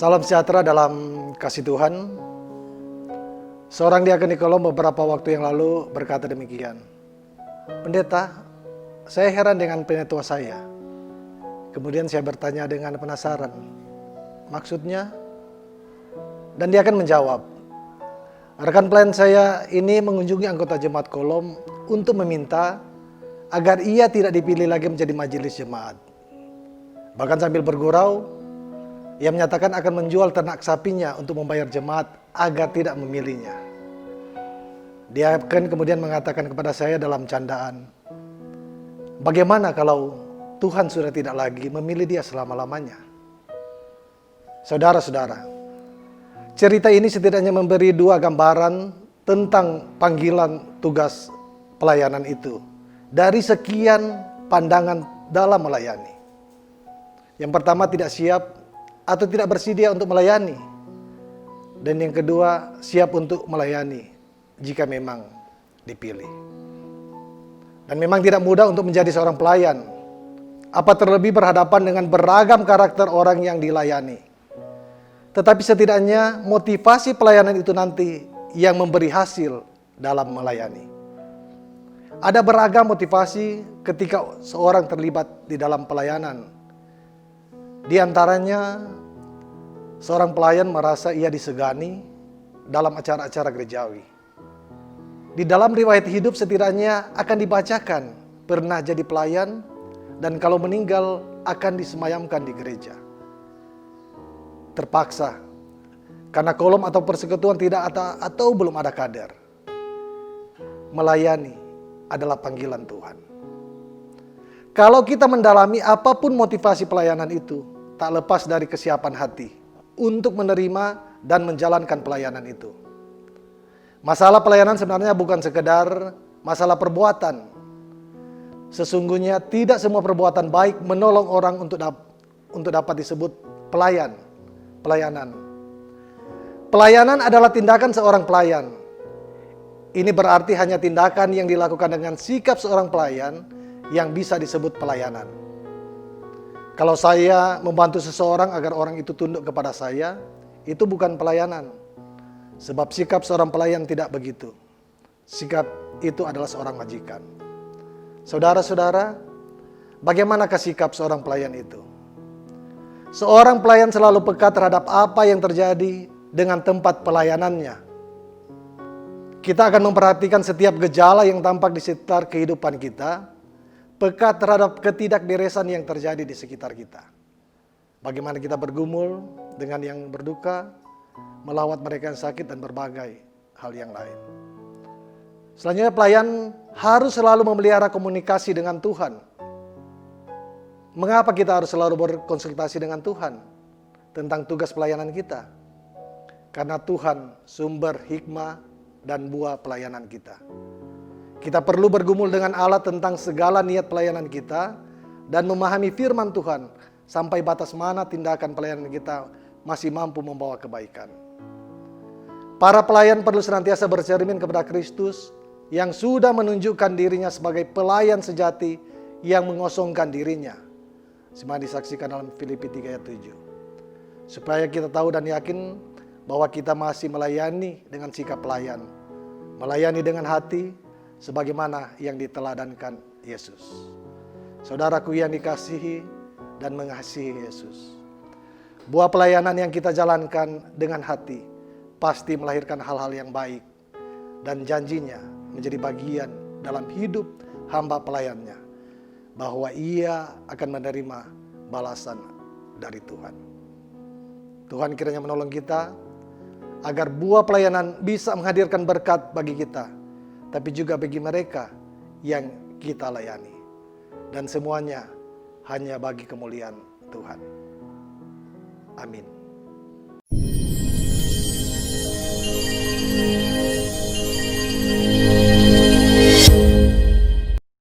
Salam sejahtera dalam kasih Tuhan. Seorang diakon di Kolom beberapa waktu yang lalu berkata demikian. Pendeta, saya heran dengan penetua saya. Kemudian saya bertanya dengan penasaran. Maksudnya? Dan dia akan menjawab. Rekan pelayan saya ini mengunjungi anggota jemaat Kolom untuk meminta agar ia tidak dipilih lagi menjadi majelis jemaat. Bahkan sambil bergurau, ia menyatakan akan menjual ternak sapinya untuk membayar jemaat agar tidak memilihnya. Dia akan kemudian mengatakan kepada saya dalam candaan, bagaimana kalau Tuhan sudah tidak lagi memilih dia selama-lamanya? Saudara-saudara, cerita ini setidaknya memberi dua gambaran tentang panggilan tugas pelayanan itu dari sekian pandangan dalam melayani. Yang pertama, tidak siap atau tidak bersedia untuk melayani. Dan yang kedua, siap untuk melayani jika memang dipilih. Dan memang tidak mudah untuk menjadi seorang pelayan, apa terlebih berhadapan dengan beragam karakter orang yang dilayani. Tetapi setidaknya motivasi pelayanan itu nanti yang memberi hasil dalam melayani. Ada beragam motivasi ketika seorang terlibat di dalam pelayanan. Di antaranya, seorang pelayan merasa ia disegani dalam acara-acara gerejawi. Di dalam riwayat hidup setidaknya akan dibacakan pernah jadi pelayan dan kalau meninggal akan disemayamkan di gereja. Terpaksa karena kolom atau persekutuan tidak atau belum ada kader. Melayani adalah panggilan Tuhan. Kalau kita mendalami apapun motivasi pelayanan itu, tak lepas dari kesiapan hati untuk menerima dan menjalankan pelayanan itu. Masalah pelayanan sebenarnya bukan sekedar masalah perbuatan. Sesungguhnya tidak semua perbuatan baik menolong orang untuk dapat disebut pelayanan. Pelayanan adalah tindakan seorang pelayan. Ini berarti hanya tindakan yang dilakukan dengan sikap seorang pelayan yang bisa disebut pelayanan. Kalau saya membantu seseorang agar orang itu tunduk kepada saya, itu bukan pelayanan. Sebab sikap seorang pelayan tidak begitu. Sikap itu adalah seorang majikan. Saudara-saudara, bagaimanakah sikap seorang pelayan itu? Seorang pelayan selalu peka terhadap apa yang terjadi dengan tempat pelayanannya. Kita akan memperhatikan setiap gejala yang tampak di sekitar kehidupan kita, peka terhadap ketidakberesan yang terjadi di sekitar kita. Bagaimana kita bergumul dengan yang berduka, melawat mereka yang sakit dan berbagai hal yang lain. Selanjutnya, pelayan harus selalu memelihara komunikasi dengan Tuhan. Mengapa kita harus selalu berkonsultasi dengan Tuhan tentang tugas pelayanan kita? Karena Tuhan sumber hikmah dan buah pelayanan kita. Kita perlu bergumul dengan Allah tentang segala niat pelayanan kita dan memahami firman Tuhan sampai batas mana tindakan pelayanan kita masih mampu membawa kebaikan. Para pelayan perlu senantiasa bercermin kepada Kristus yang sudah menunjukkan dirinya sebagai pelayan sejati yang mengosongkan dirinya. Semua disaksikan dalam Filipi 3 ayat 7. Supaya kita tahu dan yakin bahwa kita masih melayani dengan sikap pelayan. Melayani dengan hati sebagaimana yang diteladankan Yesus. Saudaraku yang dikasihi dan mengasihi Yesus. Buah pelayanan yang kita jalankan dengan hati pasti melahirkan hal-hal yang baik dan janjinya menjadi bagian dalam hidup hamba pelayannya bahwa ia akan menerima balasan dari Tuhan. Tuhan kiranya menolong kita agar buah pelayanan bisa menghadirkan berkat bagi kita, tapi juga bagi mereka yang kita layani. Dan semuanya hanya bagi kemuliaan Tuhan. Amin.